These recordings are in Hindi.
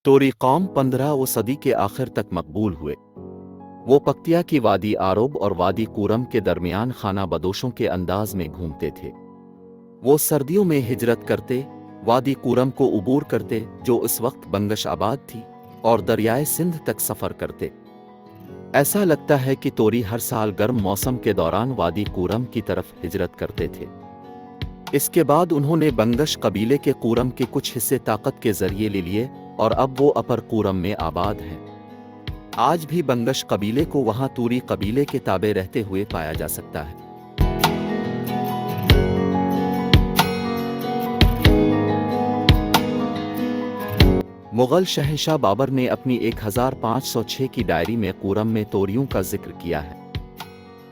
तोरी कौम 15वीं सदी के आखिर तक मकबूल हुए। वो पक्तिया की वादी आरोब और वादी कूरम के दरमियान खाना बदोशों के अंदाज में घूमते थे। वो सर्दियों में हिजरत करते, वादी कूरम को उबूर करते जो इस वक्त बंगश आबाद थी, और दरियाए सिंध तक सफ़र करते। ऐसा लगता है कि तोरी हर साल गर्म मौसम के दौरान वादी कूरम की तरफ हिजरत करते थे। इसके बाद उन्होंने बंगश कबीले के कूरम के कुछ हिस्से ताकत के जरिए ले लिए और अब वो अपर कूरम में आबाद हैं। आज भी बंगश कबीले को वहां तूरी कबीले के ताबे रहते हुए पाया जा सकता है। मुगल शहंशाह बाबर ने अपनी 1506 की डायरी में कूरम में तोरियों का जिक्र किया है।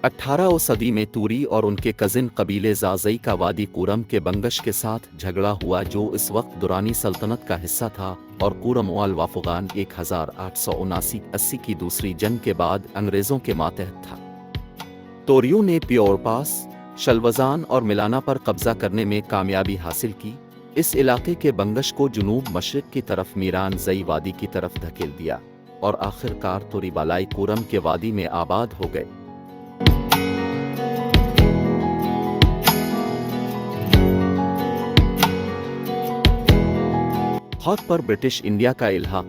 18वीं सदी में तूरी और उनके कजिन कबीले जाज़ई का वादी कूरम के बंगश के साथ झगड़ा हुआ जो इस वक्त दुरानी सल्तनत का हिस्सा था, और कूरम वाल वाफगान 1879-80 की दूसरी जंग के बाद अंग्रेज़ों के मातहत था। तोरियों ने प्योर पास, शलवजान और मिलाना पर कब्जा करने में कामयाबी हासिल की। इस इलाके के बंगश को जुनूब मशरिक की तरफ मीरान जई वादी की तरफ धकेल दिया और आखिरकार तोरी बालाई कूरम के वादी में आबाद हो गए। हक पर ब्रिटिश इंडिया का इल्हाक।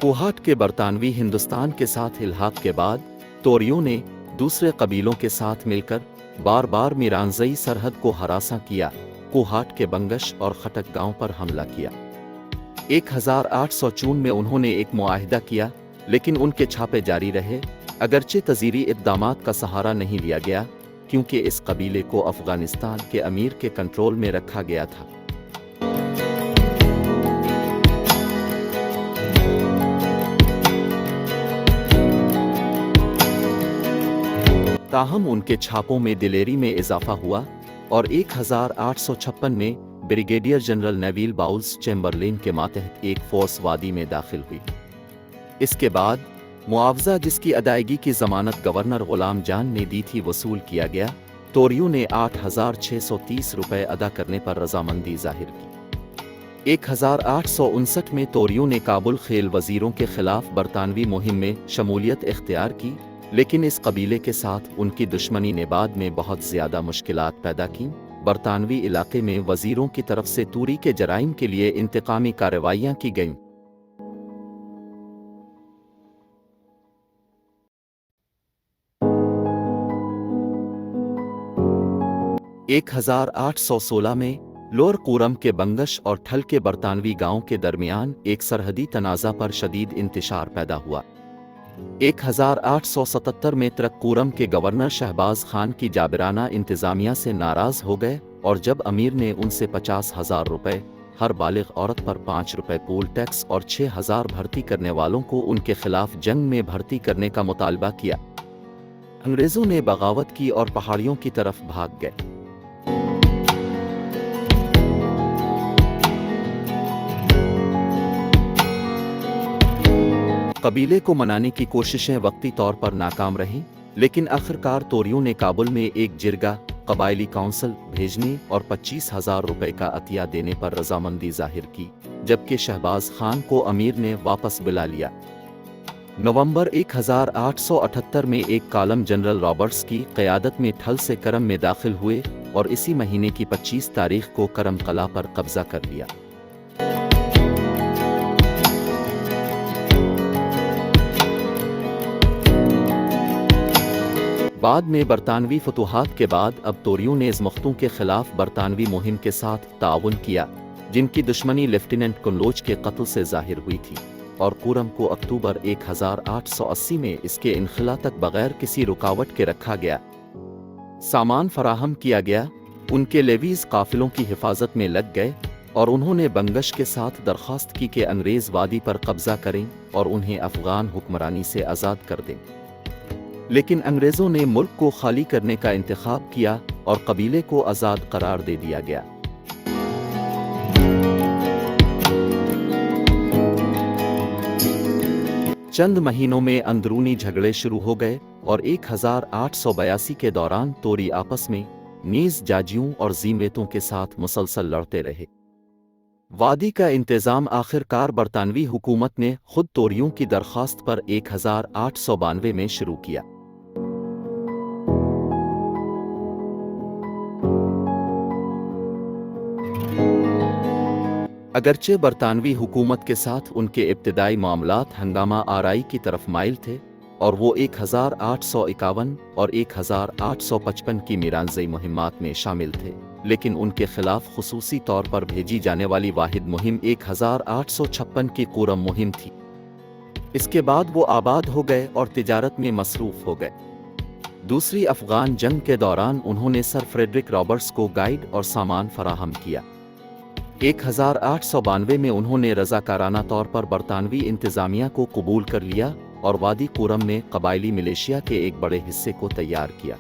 कोहाट के बरतानवी हिंदुस्तान के साथ इल्हाक के बाद तोरियों ने दूसरे कबीलों के साथ मिलकर बार बार मीरानजई सरहद को हरासा किया, कोहाट के बंगश और खटक गांव पर हमला किया। 1854 में उन्होंने एक मुआहिदा किया, लेकिन उनके छापे जारी रहे, अगरचे तजीरी इक़दामात का सहारा नहीं लिया गया, क्योंकि इस कबीले को अफ़गानिस्तान के अमीर के कंट्रोल में रखा गया था। ताहम उनके छापों में दिलेरी में इजाफा हुआ और 1856 में brigadier general Neville bowls Chamberlain के मातहत एक फोर्स वादी में दाखिल हुई। इसके बाद मुआवजा जिसकी अदायगी की जमानत गवर्नर गुलाम जान ने दी थी वसूल किया गया। तोरियों ने 8,630 रुपये अदा करने पर रजामंदी जाहिर की। 1859 में तोरियों ने काबुल खेल वजीरों के खिलाफ बरतानवी मुहिम में शमूलियत इख्तियार की, लेकिन इस कबीले के साथ उनकी दुश्मनी ने बाद में बहुत ज़्यादा मुश्किलात पैदा की। बरतानवी इलाके में वजीरों की तरफ से तूरी के जराइम के लिए इंतकामी कार्रवाइयाँ की गईं। 1816 में लोअर कूरम के बंगश और ठल के बरतानवी गांव के दरमियान एक सरहदी तनाज़ा पर शदीद इंतशार पैदा हुआ। 1877 में तरक्कूरम के गवर्नर शहबाज खान की जाबिराना इंतज़ामिया से नाराज़ हो गए, और जब अमीर ने उनसे 50,000 रुपये, हर बालिग औरत पर 5 रुपये पोल टैक्स और 6,000 भर्ती करने वालों को उनके खिलाफ जंग में भर्ती करने का मुतालबा किया, अंग्रेज़ों ने बगावत की और पहाड़ियों की तरफ भाग गए। कबीले को मनाने की कोशिशें वक्ती तौर पर नाकाम रहीं, लेकिन आखिरकार तोरियों ने काबुल में एक जिरगा कबायली काउंसिल भेजने और 25,000 रुपये का अतिया देने पर रजामंदी जाहिर की, जबकि शहबाज खान को अमीर ने वापस बुला लिया। नवंबर 1878 में एक कालम जनरल रॉबर्ट्स की क़यादत में ठल से करम में दाखिल हुए और इसी महीने की 25 तारीख को करम कला पर कब्जा कर लिया। बाद में बरतानवी फतूहात के बाद अब तोरियों ने इज़मख्तों के खिलाफ बरतानवी मुहिम के साथ ताउन किया, जिनकी दुश्मनी लेफ्टिनेंट कुनलोच के कत्ल से जाहिर हुई थी, और कूरम को अक्टूबर 1880 में इसके इनखला तक बगैर किसी रुकावट के रखा गया। सामान फराहम किया गया, उनके लेवीज़ काफिलों की हिफाजत में लग गए, और उन्होंने बंगश के साथ दरख्वास्त की कि अंग्रेज़ वादी पर कब्जा करें और उन्हें अफ़गान हुक्मरानी से आज़ाद कर दें। लेकिन अंग्रेज़ों ने मुल्क को खाली करने का इंतखाब किया और कबीले को आज़ाद करार दे दिया गया। चंद महीनों में अंदरूनी झगड़े शुरू हो गए और 1882 के दौरान तोरी आपस में नीज़ जाजियों और ज़ीमवेतों के साथ मुसलसल लड़ते रहे। वादी का इंतज़ाम आखिरकार बरतानवी हुकूमत ने खुद तोरियों की दरख्वास्त पर 1892 में शुरू किया। अगरचे बरतानवी हुकूमत के साथ उनके इब्तिदाई मामलात हंगामा आराई की तरफ माइल थे और वो 1851 और 1855 की मीरानज़ई मुहिम्मात में शामिल थे, लेकिन उनके खिलाफ खुसूसी तौर पर भेजी जाने वाली वाहिद मुहिम 1856 की कुरम मुहिम थी। इसके बाद वो आबाद हो गए और तिजारत में मसरूफ़ हो गए। दूसरी अफ़गान जंग के दौरान उन्होंने सर फ्रेडरिक रॉबर्ट्स को गाइड और सामान फराहम किया। 1892 में उन्होंने रज़ाकाराना तौर पर बरतानवी इंतज़ामिया को कबूल कर लिया और वादी कुरम में कबायली मिलिशिया के एक बड़े हिस्से को तैयार किया।